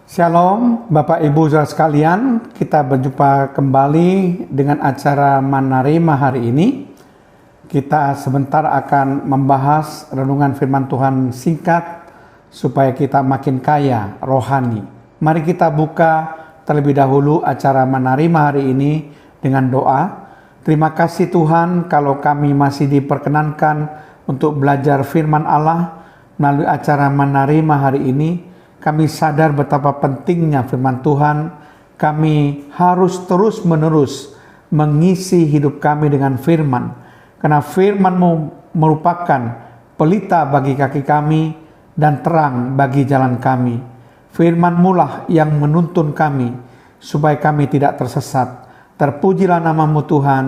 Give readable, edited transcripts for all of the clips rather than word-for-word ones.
Shalom Bapak Ibu Saudara sekalian, kita berjumpa kembali dengan acara Manarima hari ini. Kita sebentar akan membahas renungan firman Tuhan singkat supaya kita makin kaya rohani. Mari kita buka terlebih dahulu acara Manarima hari ini dengan doa. Terima kasih Tuhan kalau kami masih diperkenankan untuk belajar firman Allah melalui acara Manarima hari ini. Kami sadar betapa pentingnya firman Tuhan. Kami harus terus-menerus mengisi hidup kami dengan firman. Karena firman-Mu merupakan pelita bagi kaki kami dan terang bagi jalan kami. Firman-Mu lah yang menuntun kami supaya kami tidak tersesat. Terpujilah nama-Mu Tuhan.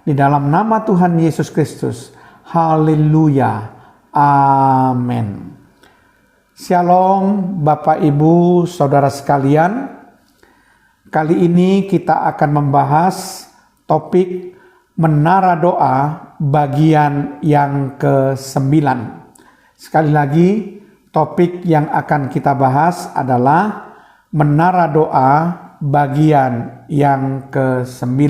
Di dalam nama Tuhan Yesus Kristus. Haleluya. Amin. Shalom Bapak Ibu Saudara sekalian. Kali ini kita akan membahas topik menara doa bagian yang ke-9. Sekali lagi, topik yang akan kita bahas adalah menara doa bagian yang ke-9.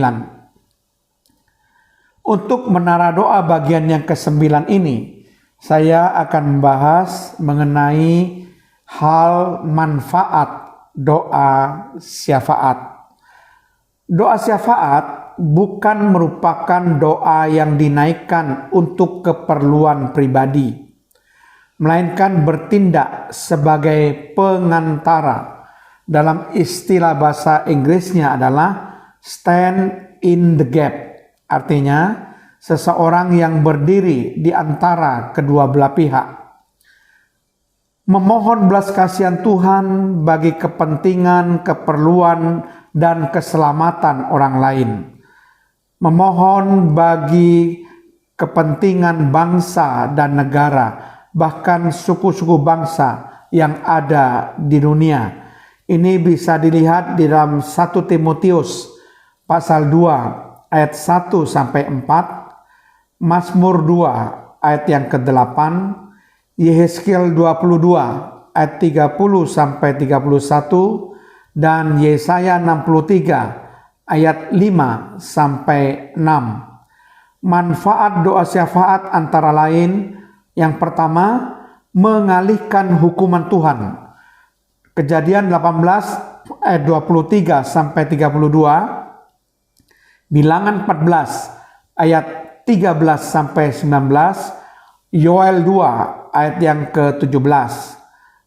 Untuk menara doa bagian yang ke-9 ini, saya akan membahas mengenai hal manfaat doa syafaat. Doa syafaat bukan merupakan doa yang dinaikkan untuk keperluan pribadi, melainkan bertindak sebagai pengantara. Dalam istilah bahasa Inggrisnya adalah stand in the gap. Artinya, seseorang yang berdiri di antara kedua belah pihak. Memohon belas kasihan Tuhan bagi kepentingan, keperluan, dan keselamatan orang lain. Memohon bagi kepentingan bangsa dan negara, bahkan suku-suku bangsa yang ada di dunia. Ini bisa dilihat di dalam 1 Timotius pasal 2 ayat 1 sampai 4. Mazmur 2 ayat yang ke-8, Yehezkiel 22 ayat 30 sampai 31, dan Yesaya 63 ayat 5 sampai 6. Manfaat doa syafaat antara lain, yang pertama, mengalihkan hukuman Tuhan. Kejadian 18 ayat 23 sampai 32, Bilangan 14 ayat 13 sampai 19, Yoel 2 ayat yang ke-17.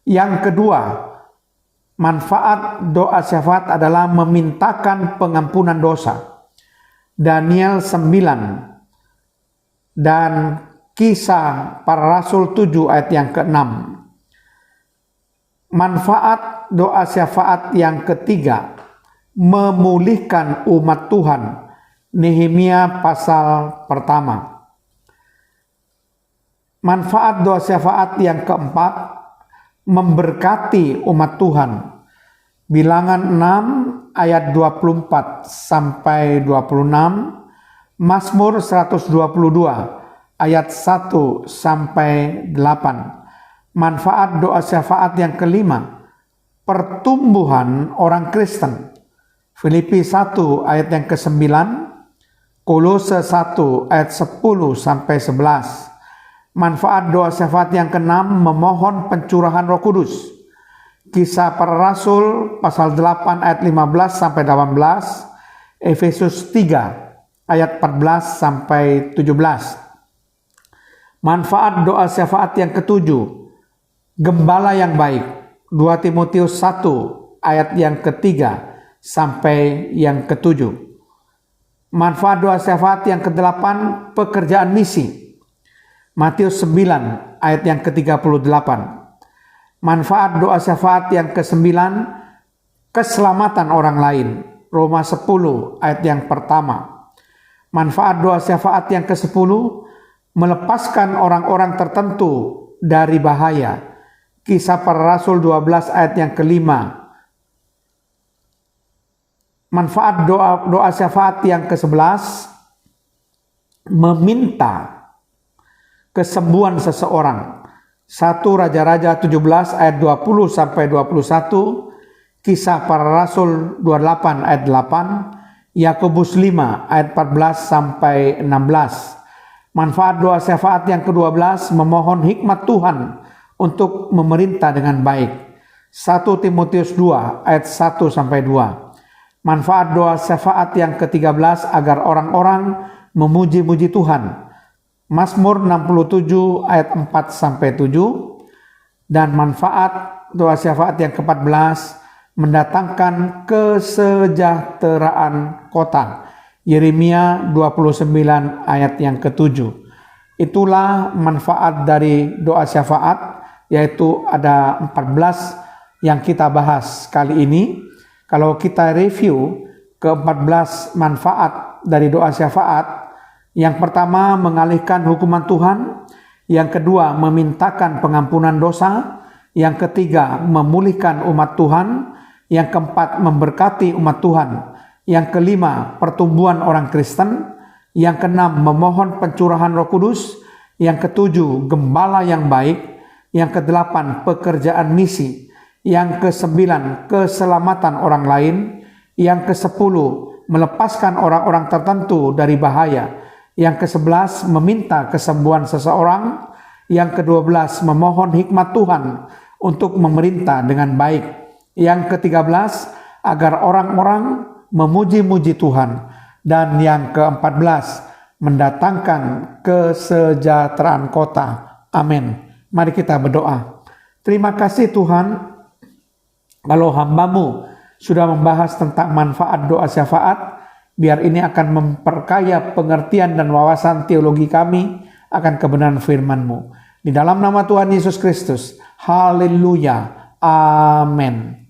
Yang kedua, manfaat doa syafaat adalah memintakan pengampunan dosa. Daniel 9 dan Kisah Para Rasul 7 ayat yang ke-6. Manfaat doa syafaat yang ketiga, memulihkan umat Tuhan. Nehemia pasal pertama. Manfaat doa syafaat yang keempat, memberkati umat Tuhan. Bilangan 6 ayat 24 sampai 26, Mazmur 122 ayat 1 sampai 8. Manfaat doa syafaat yang kelima, pertumbuhan orang Kristen. Filipi 1 ayat yang ke-9, Kolose 1 ayat 10 sampai 11. Manfaat doa syafaat yang ke-6, memohon pencurahan Roh Kudus. Kisah Para Rasul pasal 8 ayat 15 sampai 18, Efesus 3 ayat 14 sampai 17. Manfaat doa syafaat yang ke-7, gembala yang baik. 2 Timotius 1 ayat yang ke-3 sampai yang ke-7. Manfaat doa syafaat yang ke-8, pekerjaan misi. Matius 9 ayat yang ke-38. Manfaat doa syafaat yang ke-9, keselamatan orang lain. Roma 10 ayat yang pertama. Manfaat doa syafaat yang ke-10, melepaskan orang-orang tertentu dari bahaya. Kisah Para Rasul 12 ayat yang ke-5. Manfaat doa syafaat yang ke-11, meminta kesembuhan seseorang. 1 Raja-Raja 17 ayat 20 sampai 21, Kisah Para Rasul 28 ayat 8, Yakobus 5 ayat 14 sampai 16. Manfaat doa syafaat yang ke-12, memohon hikmat Tuhan untuk memerintah dengan baik. 1 Timotius 2 ayat 1 sampai 2. Manfaat doa syafaat yang ke-13, agar orang-orang memuji-muji Tuhan. Mazmur 67 ayat 4 sampai 7. Dan manfaat doa syafaat yang ke-14, mendatangkan kesejahteraan kota. Yeremia 29 ayat yang ke-7. Itulah manfaat dari doa syafaat, yaitu ada 14 yang kita bahas kali ini. Kalau kita review ke-14 manfaat dari doa syafaat, yang pertama mengalihkan hukuman Tuhan, yang kedua memintakan pengampunan dosa, yang ketiga memulihkan umat Tuhan, yang keempat memberkati umat Tuhan, yang kelima pertumbuhan orang Kristen, yang keenam memohon pencurahan Roh Kudus, yang ketujuh gembala yang baik, yang kedelapan pekerjaan misi, yang kesembilan keselamatan orang lain, yang kesepuluh melepaskan orang-orang tertentu dari bahaya, yang ke-11 meminta kesembuhan seseorang, yang ke-12 memohon hikmat Tuhan untuk memerintah dengan baik, yang ke-13 agar orang-orang memuji-muji Tuhan, dan yang ke-14 mendatangkan kesejahteraan kota. Amin. Mari kita berdoa. Terima kasih Tuhan, kalau hamba-Mu sudah membahas tentang manfaat doa syafaat, biar ini akan memperkaya pengertian dan wawasan teologi kami akan kebenaran firman-Mu. Di dalam nama Tuhan Yesus Kristus. Haleluya. Amin.